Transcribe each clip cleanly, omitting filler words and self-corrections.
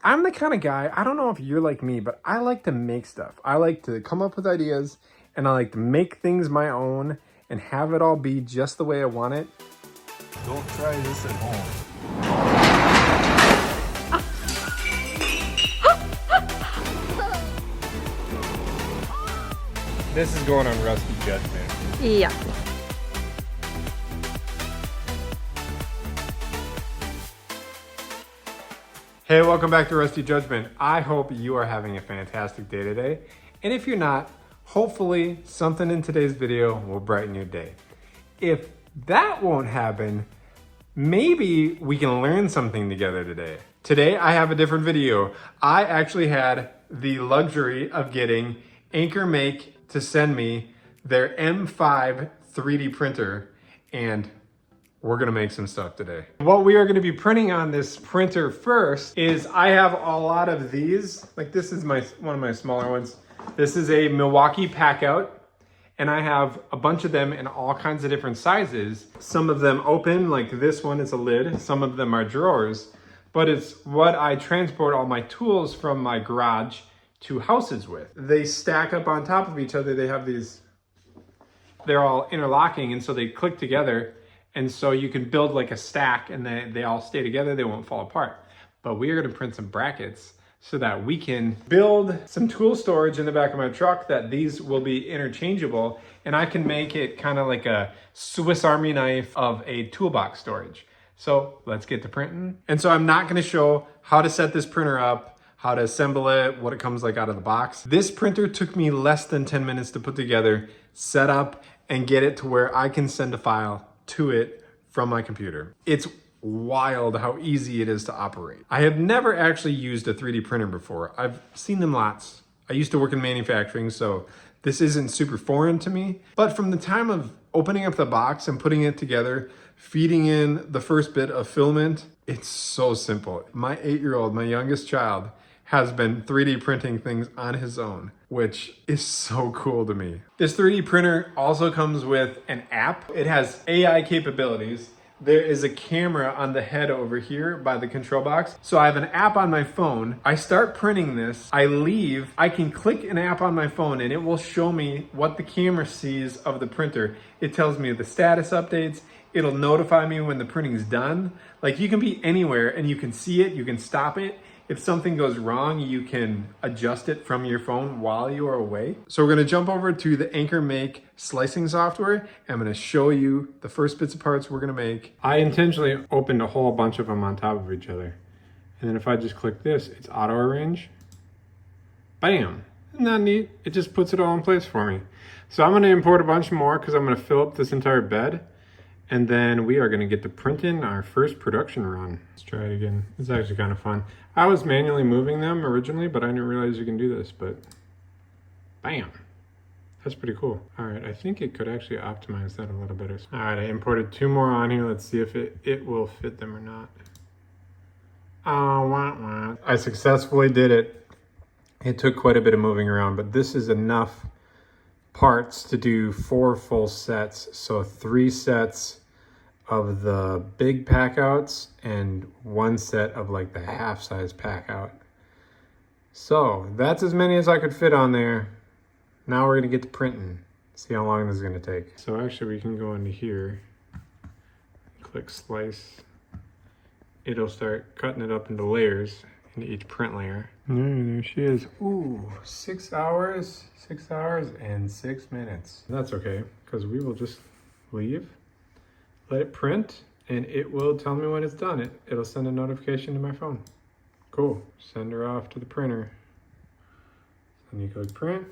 I'm the kind of guy, I don't know if you're like me, but I like to make stuff. I like to come up with ideas, and I like to make things my own and have it all be just the way I want it. Don't try this at home. This is going on Rusty Judgment. Yeah. Hey, welcome back to Rusty Judgment. I hope you are having a fantastic day today. And if you're not, hopefully something in today's video will brighten your day. If that won't happen, maybe we can learn something together today. Today, I have a different video. I actually had the luxury of getting AnkerMake to send me their M5 3D printer, and we're gonna make some stuff today. What we are gonna be printing on this printer first is I have a lot of these. Like this is one of my smaller ones. This is a Milwaukee Packout, and I have a bunch of them in all kinds of different sizes. Some of them open, like this one is a lid. Some of them are drawers, but it's what I transport all my tools from my garage to houses with. They stack up on top of each other. They have these, they're all interlocking, and so they click together. And so you can build like a stack, and they all stay together, they won't fall apart. But we are gonna print some brackets so that we can build some tool storage in the back of my truck that these will be interchangeable, and I can make it kind of like a Swiss Army knife of a toolbox storage. So let's get to printing. And so I'm not gonna show how to set this printer up, how to assemble it, what it comes like out of the box. This printer took me less than 10 minutes to put together, set up, and get it to where I can send a file to it from my computer. It's wild how easy it is to operate. I have never actually used a 3D printer before. I've seen them lots. I used to work in manufacturing, so this isn't super foreign to me. But from the time of opening up the box and putting it together, feeding in the first bit of filament, it's so simple. My 8-year-old, my youngest child, has been 3D printing things on his own, which is so cool to me. This 3D printer also comes with an app. It has AI capabilities. There is a camera on the head over here by the control box. So I have an app on my phone. I start printing this, I leave, I can click an app on my phone and it will show me what the camera sees of the printer. It tells me the status updates. It'll notify me when the printing is done. Like you can be anywhere and you can see it, you can stop it. If something goes wrong, you can adjust it from your phone while you are away. So we're gonna jump over to the AnkerMake slicing software. I'm gonna show you the first bits of parts we're gonna make. I intentionally opened a whole bunch of them on top of each other. And then if I just click this, it's auto arrange. Bam, isn't that neat? It just puts it all in place for me. So I'm gonna import a bunch more because I'm gonna fill up this entire bed. And then we are gonna get to print in our first production run. Let's try it again. It's actually kind of fun. I was manually moving them originally, but I didn't realize you can do this, but bam. That's pretty cool. All right, I think it could actually optimize that a little better. All right, I imported 2 more on here. Let's see if it will fit them or not. Oh, wah, wah. I successfully did it. It took quite a bit of moving around, but this is enough parts to do 4 full sets. So 3 sets of the big Packouts and 1 set of like the half-size Packout. So that's as many as I could fit on there. Now we're gonna get to printing. See how long this is gonna take. So actually we can go into here, click slice. It'll start cutting it up into layers into each print layer. There she is. Ooh, 6 hours and 6 minutes. That's okay, because we will just leave, let it print, and it will tell me when it's done. It'll send a notification to my phone. Cool. Send her off to the printer. Then you click print.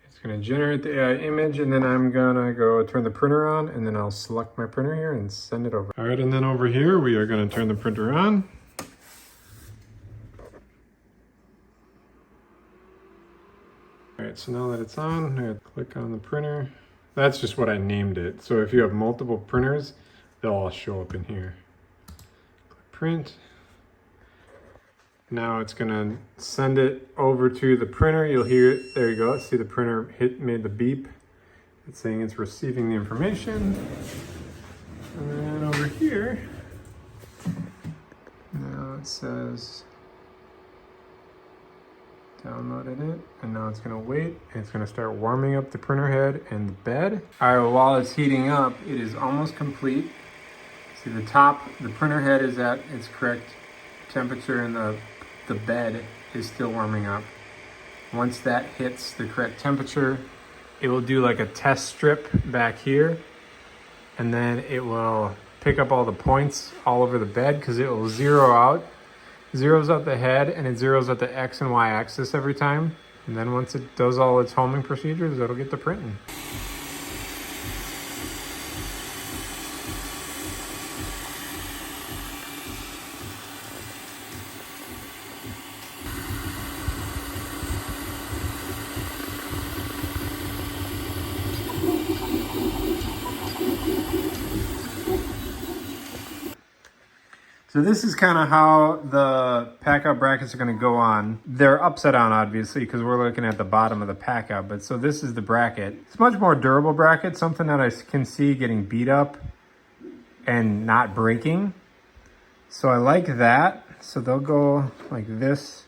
It's gonna generate the AI image, and then I'm gonna go turn the printer on, and then I'll select my printer here and send it over. All right, and then over here, we are gonna turn the printer on. All right, so now that it's on, I'm gonna click on the printer. That's just what I named it. So if you have multiple printers, they'll all show up in here. Click print. Now it's gonna send it over to the printer. You'll hear it, there you go. See the printer made the beep. It's saying it's receiving the information. And then over here, now it says downloaded it, and now it's gonna wait, and it's gonna start warming up the printer head and the bed. All right, well, while it's heating up, it is almost complete. See, the printer head is at its correct temperature, and the bed is still warming up. Once that hits the correct temperature, it will do like a test strip back here, and then it will pick up all the points all over the bed, because it will zeroes out the head, and it zeroes out the X and Y axis every time. And then once it does all its homing procedures, it'll get to printing. So this is kind of how the Packout brackets are going to go on. They're upside down, obviously, because we're looking at the bottom of the Packout. But so this is the bracket. It's a much more durable bracket, something that I can see getting beat up and not breaking. So I like that. So they'll go like this.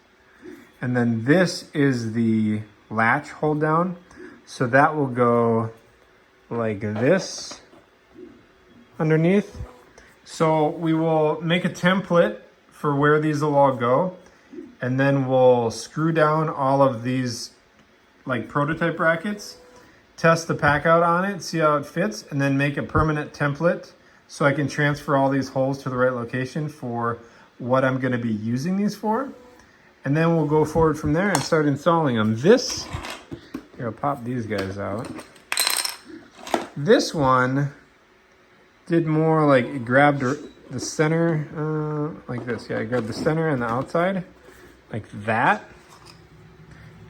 And then this is the latch hold down. So that will go like this underneath. So we will make a template for where these will all go, and then we'll screw down all of these like prototype brackets, test the Packout on it, see how it fits, and then make a permanent template so I can transfer all these holes to the right location for what I'm going to be using these for. And then we'll go forward from there and start installing them. Here, I'll pop these guys out. This one did more like it grabbed the center like this. Yeah, I grabbed the center and the outside like that,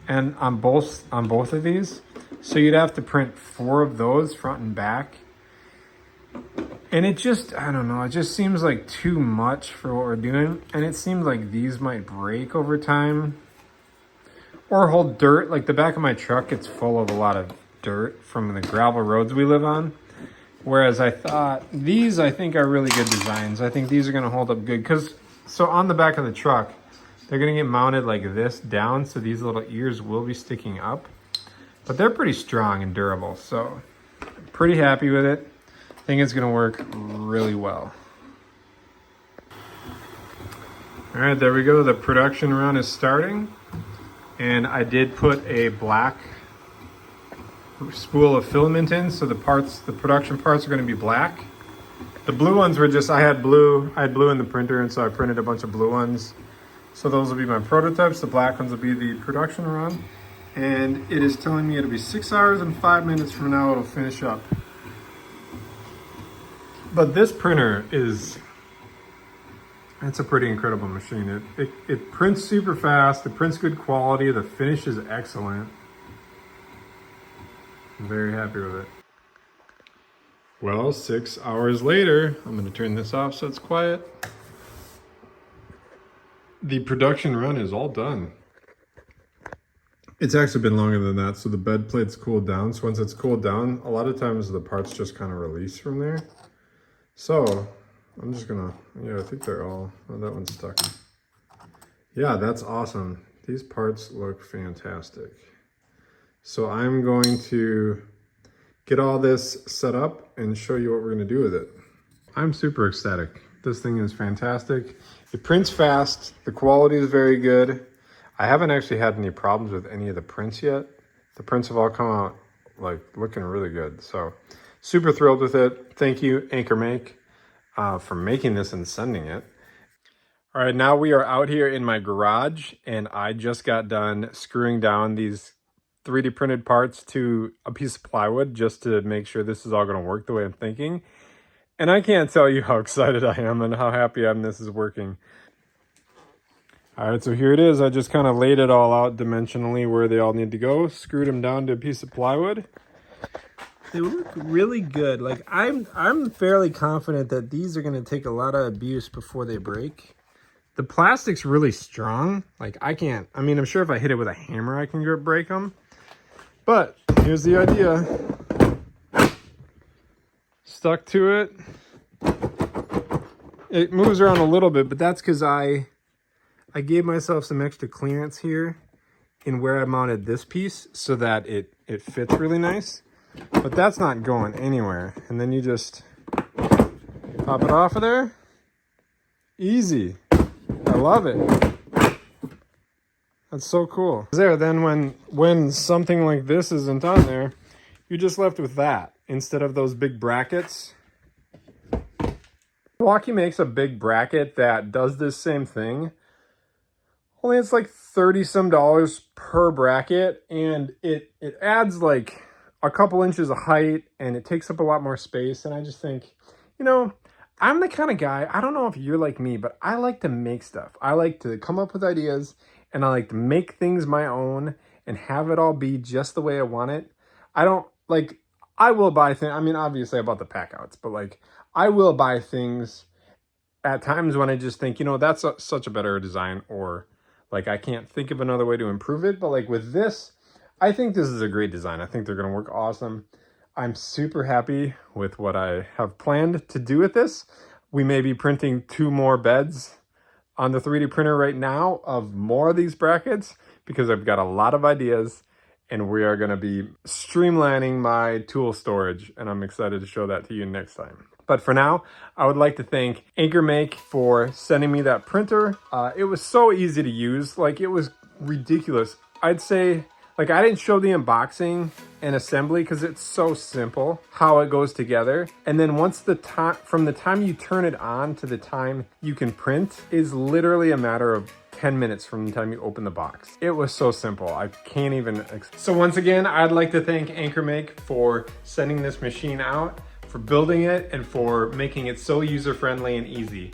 and on both of these. So you'd have to print 4 of those front and back, and it just, I don't know, it just seems like too much for what we're doing. And it seems like these might break over time or hold dirt. Like the back of my truck gets full of a lot of dirt from the gravel roads we live on. Whereas I thought these, I think, are really good designs. I think these are going to hold up good. So on the back of the truck, they're going to get mounted like this down. So these little ears will be sticking up. But they're pretty strong and durable. So I'm pretty happy with it. I think it's going to work really well. All right, there we go. The production run is starting. And I did put a black spool of filament in, so the production parts are going to be black. The blue ones were just, I had blue in the printer, and so I printed a bunch of blue ones. So those will be my prototypes. The black ones will be the production run. And it is telling me it'll be 6 hours and 5 minutes from now it'll finish up. But this printer it's a pretty incredible machine. It prints super fast, it prints good quality, the finish is excellent. I'm very happy with it. Well, 6 hours later, I'm going to turn this off so it's quiet. The production run is all done. It's actually been longer than that, so the bed plate's cooled down. So once it's cooled down, a lot of times the parts just kind of release from there. So I'm just gonna, yeah, I think they're all, oh, that one's stuck. Yeah, that's awesome. These parts look fantastic. So I'm going to get all this set up and show you what we're gonna do with it. I'm super ecstatic. This thing is fantastic. It prints fast. The quality is very good. I haven't actually had any problems with any of the prints yet. The prints have all come out like looking really good. So super thrilled with it. Thank you, AnkerMake, for making this and sending it. All right, now we are out here in my garage, and I just got done screwing down these 3D printed parts to a piece of plywood just to make sure this is all going to work the way I'm thinking. And I can't tell you how excited I am and how happy I am this is working. All right, so here it is. I just kind of laid it all out dimensionally where they all need to go, screwed them down to a piece of plywood. They look really good. Like I'm fairly confident that these are going to take a lot of abuse before they break. The plastic's really strong. Like I mean, I'm sure if I hit it with a hammer, I can break them. But here's the idea. Stuck to it. It moves around a little bit, but that's because I I gave myself some extra clearance here in where I mounted this piece so that it fits really nice. But that's not going anywhere. And then you just pop it off of there. Easy. I love it. That's so cool. There, then when something like this isn't on there, you're just left with that instead of those big brackets. Milwaukee makes a big bracket that does this same thing. Only it's like $30 some per bracket, and it adds like a couple inches of height, and it takes up a lot more space. And I just think, you know, I'm the kind of guy, I don't know if you're like me, but I like to make stuff. I like to come up with ideas, and I like to make things my own and have it all be just the way I want it. I don't, like, I will buy things, I mean, obviously I bought the Packouts, but like, I will buy things at times when I just think, you know, that's such a better design, or like, I can't think of another way to improve it. But like with this, I think this is a great design. I think they're gonna work awesome. I'm super happy with what I have planned to do with this. We may be printing 2 more beds on the 3D printer right now of more of these brackets, because I've got a lot of ideas, and we are gonna be streamlining my tool storage, and I'm excited to show that to you next time. But for now, I would like to thank AnkerMake for sending me that printer. It was so easy to use, like it was ridiculous. I'd say, like, I didn't show the unboxing and assembly because it's so simple how it goes together. And then once from the time you turn it on to the time you can print is literally a matter of 10 minutes from the time you open the box. It was so simple. I can't even. So once again, I'd like to thank AnkerMake for sending this machine out, for building it, and for making it so user-friendly and easy.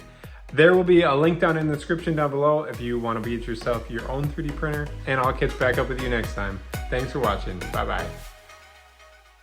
There will be a link down in the description down below if you want to be it yourself your own 3D printer, and I'll catch back up with you next time. Thanks for watching. Bye-bye.